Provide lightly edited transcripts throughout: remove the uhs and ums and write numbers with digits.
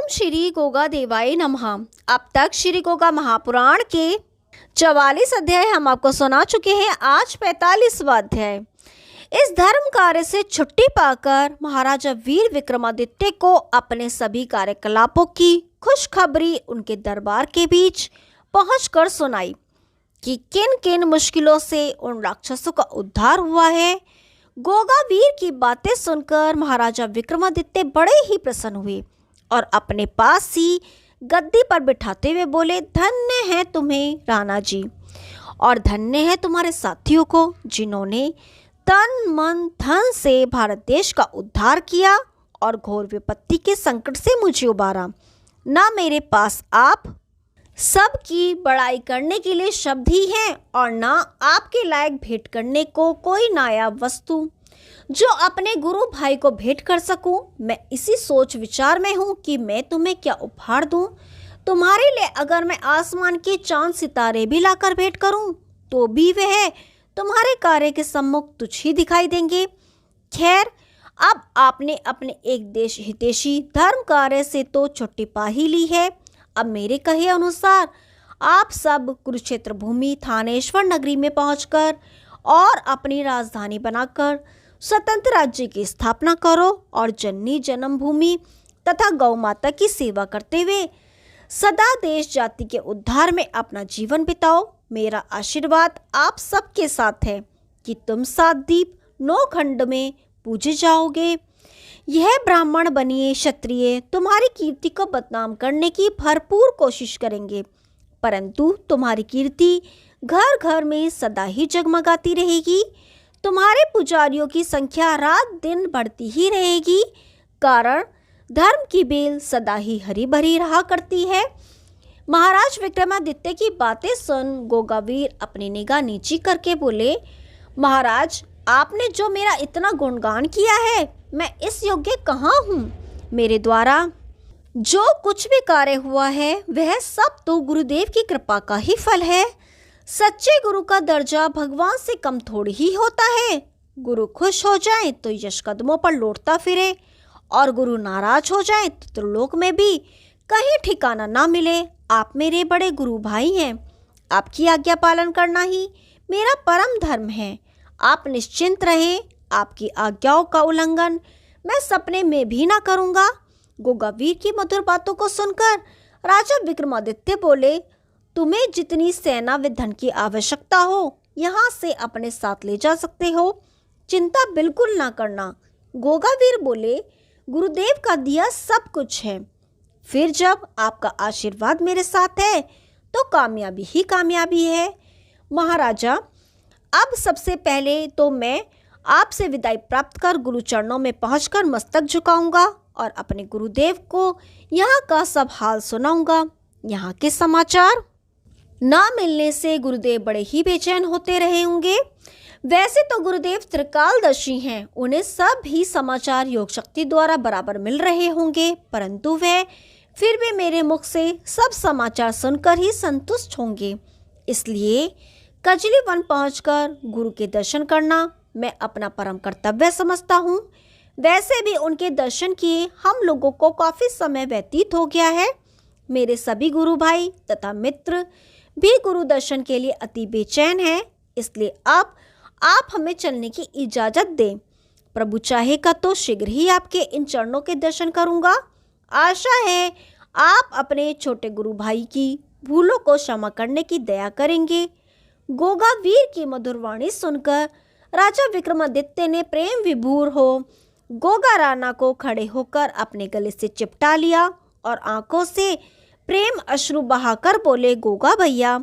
श्री गोगा देवाय नमः। अब तक श्री गोगा महापुराण के 44 अध्याय हम आपको सुना चुके हैं। आज 45वां अध्याय। इस धर्म कार्य से छुट्टी पाकर महाराजा वीर विक्रमादित्य को अपने सभी कार्यकलापों की खुशखबरी उनके दरबार के बीच पहुंचकर सुनाई कि किन किन मुश्किलों से उन राक्षसों का उद्धार हुआ है। गोगा वीर की बातें सुनकर महाराजा विक्रमादित्य बड़े ही प्रसन्न हुए और अपने पास ही गद्दी पर बिठाते हुए बोले, धन्य है तुम्हें राणा जी, और धन्य है तुम्हारे साथियों को जिन्होंने तन मन धन से भारत देश का उद्धार किया और घोर विपत्ति के संकट से मुझे उबारा। ना मेरे पास आप सबकी बड़ाई करने के लिए शब्द ही हैं और ना आपके लायक भेंट करने को कोई नायाब वस्तु जो अपने गुरु भाई को भेंट कर सकूं। मैं इसी सोच विचार में हूं कि मैं तुम्हें क्या उपहार दूं। तुम्हारे लिए अगर मैं आसमान के चांद सितारे भी लाकर भेंट करूं तो भी वह तुम्हारे कार्य के सम्मुख तुच्छ ही दिखाई देंगे। खैर, अब आपने अपने एक देश हितैषी धर्म कार्य से तो छुट्टी पा ही ली है। अब मेरे कहे अनुसार आप सब कुरुक्षेत्र भूमि थानेश्वर नगरी में पहुंचकर और अपनी राजधानी बनाकर स्वतंत्र राज्य की स्थापना करो और जननी जन्मभूमि तथा गौ माता की सेवा करते हुए सदा देश जाति के उद्धार में अपना जीवन बिताओ। मेरा आशीर्वाद आप सबके साथ है कि तुम 7 द्वीप 9 खंड में पूजे जाओगे। यह ब्राह्मण बनिए क्षत्रिय तुम्हारी कीर्ति को बदनाम करने की भरपूर कोशिश करेंगे, परंतु तुम्हारी कीर्ति घर घर में सदा ही जगमगाती रहेगी। तुम्हारे पुजारियों की संख्या रात दिन बढ़ती ही रहेगी, कारण धर्म की बेल सदा ही हरी भरी रहा करती है। महाराज विक्रमादित्य की बातें सुन गोगावीर अपनी निगाह नीची करके बोले, महाराज, आपने जो मेरा इतना गुणगान किया है, मैं इस योग्य कहाँ हूँ। मेरे द्वारा जो कुछ भी कार्य हुआ है वह सब तो गुरुदेव की कृपा का ही फल है। सच्चे गुरु का दर्जा भगवान से कम थोड़ी ही होता है। गुरु खुश हो जाए तो यश कदमों पर लौटता फिरे और गुरु नाराज हो जाए तो त्रिलोक में भी कहीं ठिकाना ना मिले। आप मेरे बड़े गुरु भाई हैं, आपकी आज्ञा पालन करना ही मेरा परम धर्म है। आप निश्चिंत रहे, आपकी आज्ञाओं का उल्लंघन मैं सपने में भी ना करूँगा। गोगावीर की मधुर बातों को सुनकर राजा विक्रमादित्य बोले, तुम्हें जितनी सेना व धन की आवश्यकता हो यहाँ से अपने साथ ले जा सकते हो, चिंता बिल्कुल ना करना। गोगावीर बोले, गुरुदेव का दिया सब कुछ है, फिर जब आपका आशीर्वाद मेरे साथ है तो कामयाबी ही कामयाबी है। महाराजा, अब सबसे पहले तो मैं आपसे विदाई प्राप्त कर गुरु चरणों में पहुंचकर मस्तक झुकाऊंगा और अपने गुरुदेव को यहाँ का सब हाल सुनाऊंगा। यहाँ के समाचार ना मिलने से गुरुदेव बड़े ही बेचैन होते रहे होंगे। वैसे तो गुरुदेव त्रिकालदर्शी हैं, उन्हें सब ही समाचार योग शक्ति द्वारा बराबर मिल रहे होंगे, परंतु वे फिर भी मेरे मुख से सब समाचार सुनकर ही संतुष्ट होंगे। इसलिए कजली वन पहुंचकर गुरु के दर्शन करना मैं अपना परम कर्तव्य समझता हूँ। वैसे भी उनके दर्शन किए हम लोगों को काफ़ी समय व्यतीत हो गया है। मेरे सभी गुरु भाई तथा मित्र भी गुरु दर्शन के लिए अति बेचैन हैं, इसलिए अब आप हमें चलने की इजाज़त दें। प्रभु चाहेगा तो शीघ्र ही आपके इन चरणों के दर्शन करूँगा। आशा है आप अपने छोटे गुरु भाई की भूलों को क्षमा करने की दया करेंगे। गोगावीर की मधुर वाणी सुनकर राजा विक्रमादित्य ने प्रेम विभोर हो गोगा राणा को खड़े होकर अपने गले से चिपटा लिया और आंखों से प्रेम अश्रु बहाकर बोले, गोगा भैया,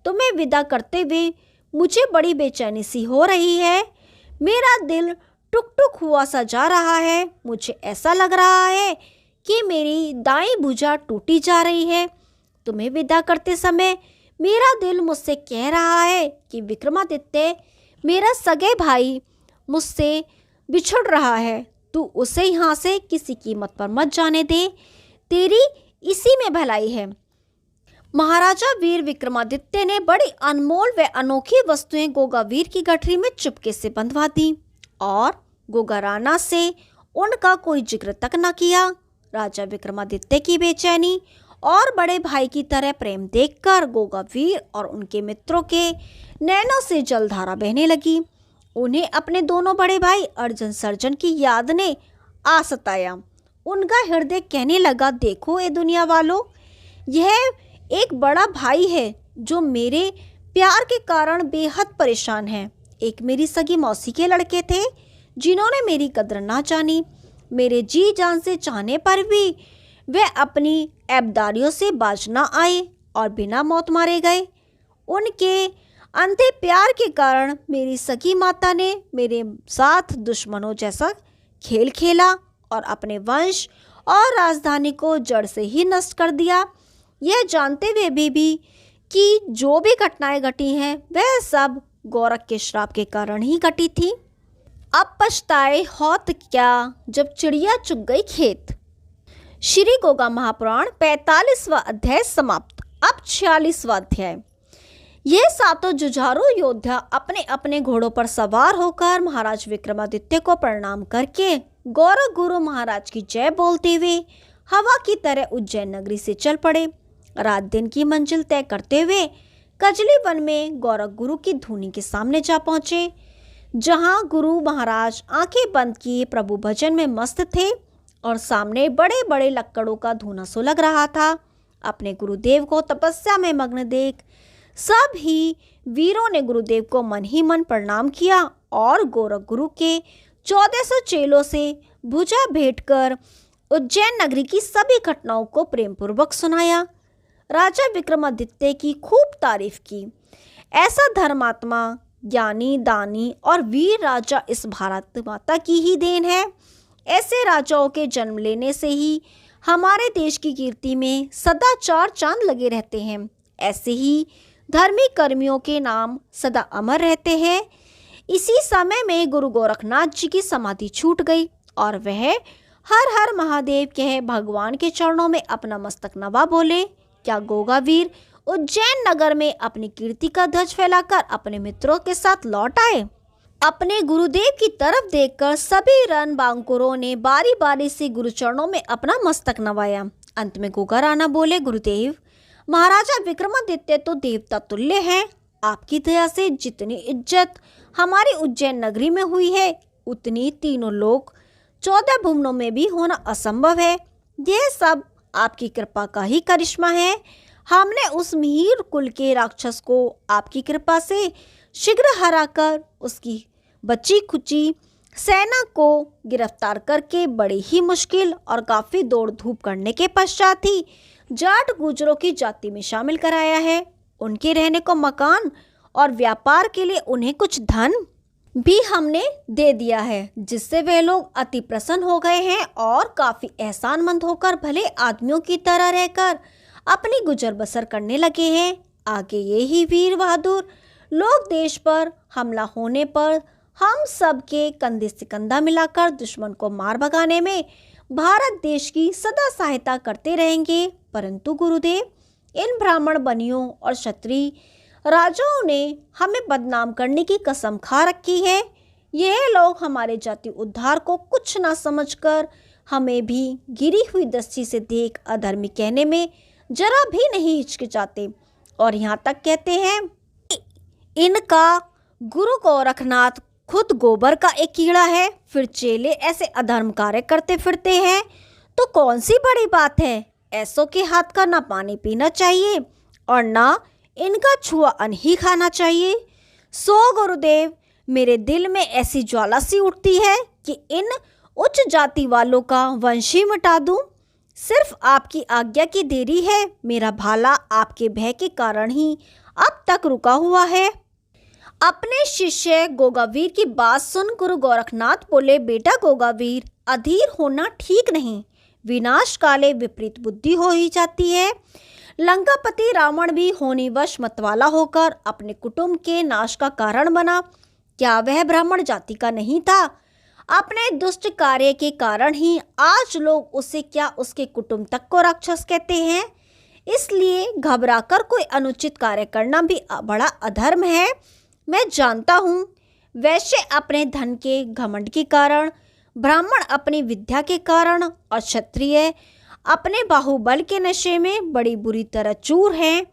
तुम्हें विदा करते हुए मुझे बड़ी बेचैनी सी हो रही है। मेरा दिल टुक टुक हुआ सा जा रहा है। मुझे ऐसा लग रहा है कि मेरी दाईं भुजा टूटी जा रही है। तुम्हें विदा करते समय मेरा दिल मुझसे कह रहा है कि विक्रमादित्य, मेरा सगे भाई मुझसे बिछड़ रहा है, तू उसे यहाँ से किसी कीमत पर मत जाने दे, तेरी इसी में भलाई है। महाराजा वीर विक्रमादित्य ने बड़ी अनमोल व अनोखी वस्तुएं गोगावीर की गठरी में चुपके से बंधवा दी और गोगा राणा से उनका कोई जिक्र तक न किया। राजा विक्रमादित्य की बेचैनी और बड़े भाई की तरह प्रेम देखकर गोगावीर और उनके मित्रों के नैनों से जलधारा बहने लगी। उन्हें अपने दोनों बड़े भाई अर्जुन सर्जन की याद ने आ सताया। उनका हृदय कहने लगा, देखो ए दुनिया वालों, यह एक बड़ा भाई है जो मेरे प्यार के कारण बेहद परेशान है। एक मेरी सगी मौसी के लड़के थे जिन्होंने मेरी कदर ना जानी। मेरे जी जान से चाहने पर भी वे अपनी ऐबदारियों से बाज ना आए और बिना मौत मारे गए। उनके अंधे प्यार के कारण मेरी सगी माता ने मेरे साथ दुश्मनों जैसा खेल खेला और अपने वंश और राजधानी को जड़ से ही नष्ट कर दिया। यह जानते हुए भी कि जो भी घटनाएं घटी हैं वह सब गोरख के श्राप के कारण ही घटी थी। अब पछताए होत क्या जब चिड़िया चुग गई खेत। श्री गोगा महापुराण 45वां अध्याय समाप्त। अब 46वां अध्याय। यह सातों जुझारू योद्धा अपने अपने घोड़ों पर सवार होकर महाराज विक्रमादित्य को प्रणाम करके गोरख गुरु महाराज की जय बोलते हुए हवा की तरह उज्जैन नगरी से चल पड़े। रात दिन की मंजिल तय करते हुए कजली वन में गोरख गुरु की धूनी के सामने जा पहुंचे, जहां गुरु महाराज आंखें बंद किए प्रभु भजन में मस्त थे और सामने बड़े बड़े लक्कड़ों का धूना सुलग रहा था। अपने गुरुदेव को तपस्या में मग्न देख सब ही वीरों ने गुरुदेव को मन ही मन प्रणाम किया और गोरख गुरु के 1400 चेलों से भुजा भेंट कर उज्जैन नगरी की सभी घटनाओं को प्रेम पूर्वक सुनाया। राजा विक्रमादित्य की खूब तारीफ की। ऐसा धर्मात्मा, ज्ञानी, दानी और वीर राजा इस भारत माता की ही देन है। ऐसे राजाओं के जन्म लेने से ही हमारे देश की कीर्ति में सदा चार चांद लगे रहते हैं। ऐसे ही धर्मी कर्मियों के नाम सदा अमर रहते हैं। इसी समय में गुरु गोरखनाथ जी की समाधि छूट गई और वह हर हर महादेव कह भगवान के चरणों में अपना मस्तक नवा बोले। क्या गोगावीर उज्जैन नगर में अपनी कीर्ति का ध्वज फैलाकर अपने मित्रों के साथ लौट आए। अपने गुरुदेव की तरफ देखकर सभी रण बांकुरों ने बारी बारी से गुरुचरणों में अपना मस्तक नवाया। अंत में गोगा राणा बोले, गुरुदेव, महाराजा विक्रमादित्य तो देवता तुल्य हैं। आपकी दया से जितनी इज्जत हमारी उज्जैन नगरी में हुई है उतनी तीनों लोक 14 भुवनों में भी होना असंभव है। यह सब आपकी कृपा का ही करिश्मा है। हमने उस मिहिर कुल के राक्षस को आपकी कृपा से शीघ्र हराकर उसकी बची खुची सेना को गिरफ्तार करके बड़ी ही मुश्किल और काफी दौड़ धूप करने के पश्चात ही जाट गुजरों की जाति में शामिल कराया है। उनके रहने को मकान और व्यापार के लिए उन्हें कुछ धन भी हमने दे दिया है, जिससे वे लोग अति प्रसन्न हो गए हैं और काफी एहसानमंद होकर भले आदमियों की तरह रहकर अपनी गुजर बसर करने लगे हैं। आगे ये ही वीर बहादुर लोग देश पर हमला होने पर हम सब के कंधे से कंधा मिलाकर दुश्मन को मार भगाने में भारत देश की सदा सहायता करते रहेंगे। परंतु गुरुदेव, इन ब्राह्मण बनियों और क्षत्रिय राजाओं ने हमें बदनाम करने की कसम खा रखी है। यह लोग हमारे जाति उद्धार को कुछ ना समझकर हमें भी गिरी हुई दृष्टि से देख अधर्मी कहने में जरा भी नहीं हिचकिचाते और यहाँ तक कहते हैं इनका गुरु गोरखनाथ खुद गोबर का एक कीड़ा है, फिर चेले ऐसे अधर्म कार्य करते फिरते हैं तो कौन सी बड़ी बात है। ऐसों के हाथ का ना पानी पीना चाहिए और ना इनका छुआ अन्न ही खाना चाहिए। सो गुरुदेव, मेरे दिल में ऐसी ज्वाला सी उठती है कि इन उच्च जाति वालों का वंश ही मिटा दूं। सिर्फ आपकी आज्ञा की देरी है। मेरा भाला आपके भय के कारण ही अब तक रुका हुआ है। अपने शिष्य गोगावीर की बात सुन गुरु गोरखनाथ बोले, बेटा गोगावीर, अधीर होना ठीक नहीं। विनाश काले विपरीत बुद्धि हो ही जाती है। लंकापति रावण भी होनीवश मतवाला होकर अपने कुटुंब के नाश का कारण बना। क्या वह ब्राह्मण जाति का नहीं था? अपने दुष्ट कार्य के कारण ही आज लोग उसे क्या उसके कुटुंब तक को राक्षस कहते हैं। इसलिए घबराकर कोई अनुचित कार्य करना भी बड़ा अधर्म है। मैं जानता हूँ वैश्य अपने धन के घमंड के कारण ब्राह्मण अपनी विद्या के कारण और क्षत्रिय अपने बाहुबल के नशे में बड़ी बुरी तरह चूर हैं।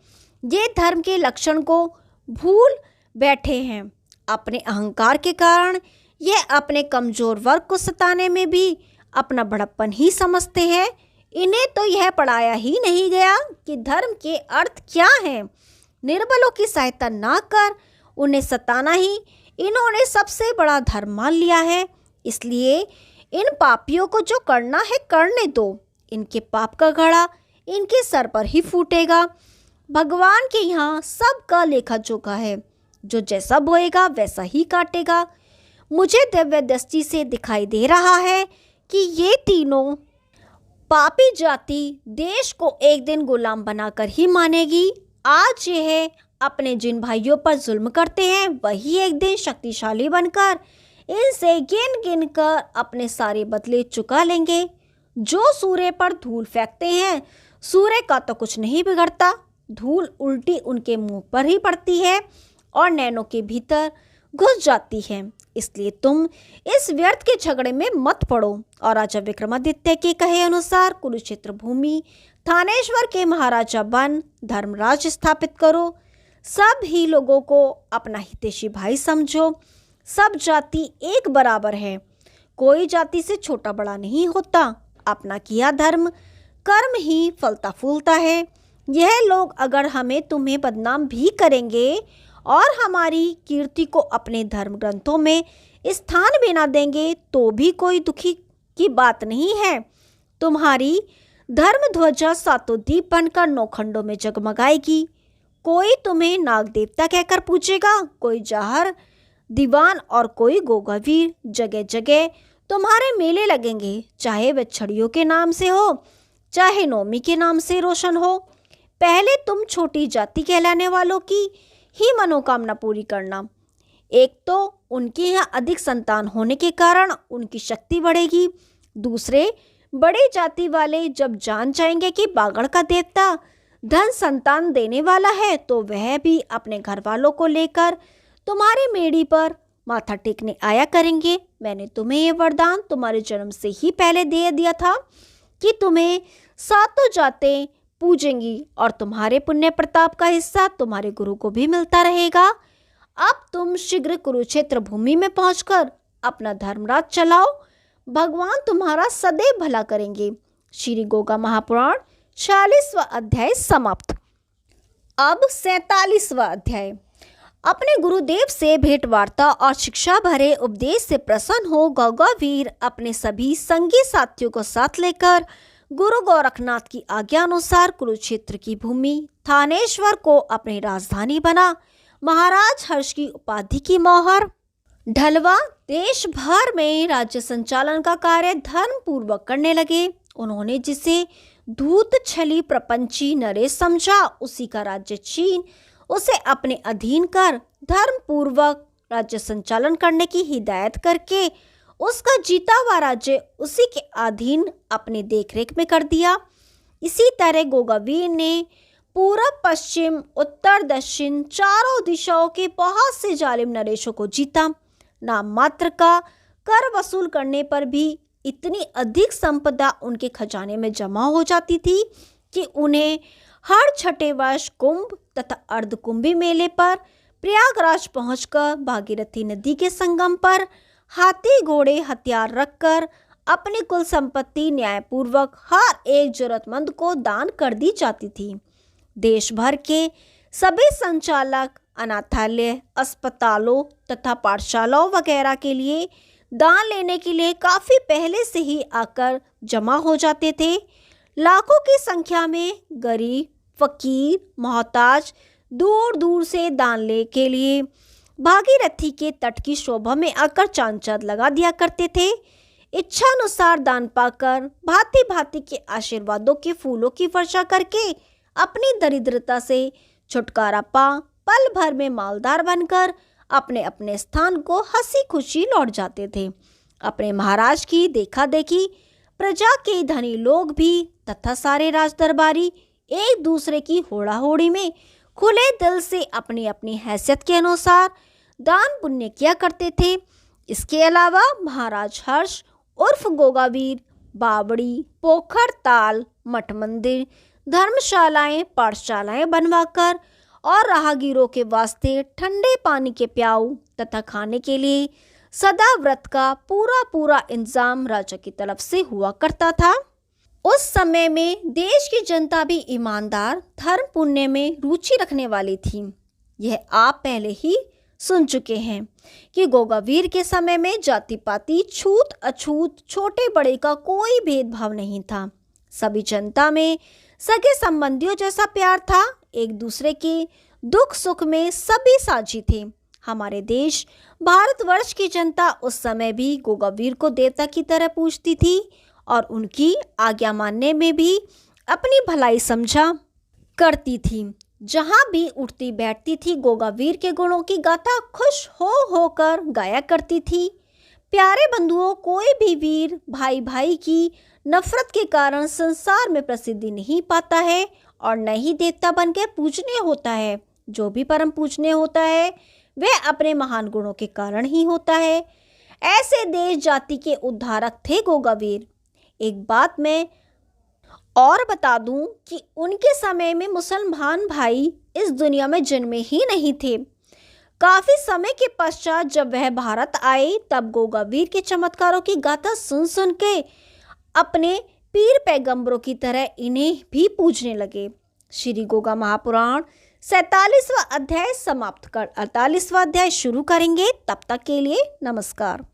ये धर्म के लक्षण को भूल बैठे हैं। अपने अहंकार के कारण यह अपने कमजोर वर्ग को सताने में भी अपना बड़प्पन ही समझते हैं। इन्हें तो यह पढ़ाया ही नहीं गया कि धर्म के अर्थ क्या है। निर्बलों की सहायता ना कर उन्हें सताना ही इन्होंने सबसे बड़ा धर्म मान लिया है। इसलिए इन पापियों को जो करना है करने दो। इनके पाप का घड़ा इनके सर पर ही फूटेगा। भगवान के यहाँ सबका लेखा जोखा है। जो जैसा बोएगा वैसा ही काटेगा। मुझे दिव्य दृष्टि से दिखाई दे रहा है कि ये तीनों पापी जाति देश को एक दिन गुलाम बनाकर ही मानेगी। आज यह अपने जिन भाइयों पर जुल्म करते हैं वही एक दिन शक्तिशाली बनकर इनसे गिन गिन कर अपने सारे बदले चुका लेंगे। जो सूर्य पर धूल फेंकते हैं, सूर्य का तो कुछ नहीं बिगड़ता, धूल उल्टी उनके मुंह पर ही पड़ती है और नैनों के भीतर घुस जाती है। इसलिए तुम इस व्यर्थ के झगड़े में मत पड़ो और राजा विक्रमादित्य के कहे अनुसार कुरुक्षेत्र भूमि थानेश्वर के महाराजा बन धर्मराज स्थापित करो। सब ही लोगों को अपना हितैषी भाई समझो। सब जाति एक बराबर है, कोई जाति से छोटा बड़ा नहीं होता। अपना किया धर्म कर्म ही फलता फूलता है। यह लोग अगर हमें तुम्हें बदनाम भी करेंगे और हमारी कीर्ति को अपने धर्म ग्रंथों में स्थान भी ना देंगे तो भी कोई दुखी की बात नहीं है। तुम्हारी धर्म ध्वजा सातों दीप बनकर 9 खंडों में जगमगाएगी। कोई तुम्हें नाग देवता कहकर पूछेगा, कोई जाहर दीवान और कोई गोगावीर। जगह जगह तुम्हारे मेले लगेंगे, चाहे वे छड़ियों के नाम से हो चाहे नौमी के नाम से रोशन हो। पहले तुम छोटी जाति कहलाने वालों की ही मनोकामना पूरी करना। एक तो उनके यहाँ अधिक संतान होने के कारण उनकी शक्ति बढ़ेगी। दूसरे, बड़ी जाति वाले जब जान जाएंगे कि बागड़ का देवता धन संतान देने वाला है तो वह भी अपने घर वालों को लेकर तुम्हारी मेड़ी पर माथा टेकने आया करेंगे। मैंने तुम्हें ये वरदान तुम्हारे जन्म से ही पहले दे दिया था कि तुम्हें सातों जातें पूजेंगी और तुम्हारे पुण्य प्रताप का हिस्सा तुम्हारे गुरु को भी मिलता रहेगा। अब तुम शीघ्र कुरुक्षेत्र भूमि में पहुंचकर अपना धर्मराज चलाओ। भगवान तुम्हारा सदैव भला करेंगे। श्री गोगा महापुराण 46वां अध्याय समाप्त। अब 47वां अध्याय। अपने गुरुदेव से भेंट वार्ता और शिक्षा भरे उपदेश से प्रसन्न हो गोगावीर अपने सभी संगी साथियों को साथ लेकर गुरु गोरखनाथ की आज्ञा अनुसार कुरुक्षेत्र की भूमि थानेश्वर को अपनी राजधानी बना। महाराज हर्ष की उपाधि की मोहर ढलवा देश भर में राज्य संचालन का कार्य धर्म पूर्वक करने लगे। उन्होंने जिसे धूत छली प्रपंची नरेश समझा, उसी का राज्य छीन उसे अपने अधीन कर धर्म पूर्वक राज्य संचालन करने की हिदायत करके उसका जीता हुआ राज्य उसी के अधीन अपनी देखरेख में कर दिया। इसी तरह गोगावीर ने पूरब पश्चिम उत्तर दक्षिण चारों दिशाओं के बहुत से जालिम नरेशों को जीता। नाम मात्र का कर वसूल करने पर भी इतनी अधिक संपदा उनके खजाने में जमा हो जाती थी कि उन्हें हर छठे वर्ष कुंभ तथा अर्धकुंभी मेले पर प्रयागराज पहुंचकर भागीरथी नदी के संगम पर हाथी घोड़े हथियार रखकर अपनी कुल संपत्ति न्यायपूर्वक हर एक जरूरतमंद को दान कर दी जाती थी। देश भर के सभी संचालक अनाथालय, अस्पतालों तथा पाठशालाओं वगैरह के लिए दान लेने के लिए काफी पहले से ही आकर जमा हो जाते थे। लाखों की संख्या में गरीब, फकीर, मोहताज दूर दूर से दान ले के लिए भागीरथी के तट की शोभा में आकर चांद चांद लगा दिया करते थे। इच्छा अनुसार दान पाकर भांति भांति के आशीर्वादों के फूलों की वर्षा करके अपनी दरिद्रता से छुटकारा पा पल भर में मालदार बनकर अपने अपने स्थान को हंसी खुशी लौट जाते थे। अपने महाराज की देखा देखी प्रजा के धनी लोग भी तथा सारे राज दरबारी एक दूसरे की होड़ा होड़ी में खुले दिल से अपनी अपनी हैसियत के अनुसार दान पुण्य किया करते थे। इसके अलावा महाराज हर्ष उर्फ गोगावीर, बावड़ी, पोखर ताल, मठ मंदिर, धर्मशालाएं, पाठशालाएं बनवाकर और राहगीरों के वास्ते ठंडे पानी के प्याऊ तथा खाने के लिए सदा व्रत का पूरा इंतजाम राजा की तरफ से हुआ करता था। उस समय में देश की जनता भी ईमानदार, धर्म पुण्य में रुचि रखने वाली थी। यह आप पहले ही सुन चुके हैं कि गोगावीर के समय में जाति पाति, छूत अछूत, छोटे बड़े का कोई भेदभाव नहीं था। सभी जनता में सगे संबंधियों जैसा प्यार था। एक दूसरे के दुख सुख में सभी साझी थे। हमारे देश भारतवर्ष की जनता उस समय भी गोगावीर को देवता की तरह पूजती थी और उनकी आज्ञा मानने में भी अपनी भलाई समझा करती थी। जहाँ भी उठती बैठती थी गोगावीर के गुणों की गाथा खुश हो होकर गाया करती थी। प्यारे बंधुओं, कोई भी वीर भाई भाई की नफरत के कारण संसार में प्रसिद्धि नहीं पाता है और न ही देवता बनकर पूजनीय होता है। जो भी परम पूजनीय होता है वह अपने महान गुणों के कारण ही होता है। ऐसे देश जाति के उद्धारक थे गोगावीर। एक बात मैं और बता दूं कि उनके समय में मुसलमान भाई इस दुनिया में जन्मे ही नहीं थे। काफी समय के पश्चात जब वह भारत आए तब गोगावीर के चमत्कारों की गाथा सुन सुन के अपने पीर पैगंबरों की तरह इन्हें भी पूजने लगे। श्री गोगा महापुराण 47वां अध्याय समाप्त कर 48वां अध्याय शुरू करेंगे। तब तक के लिए नमस्कार।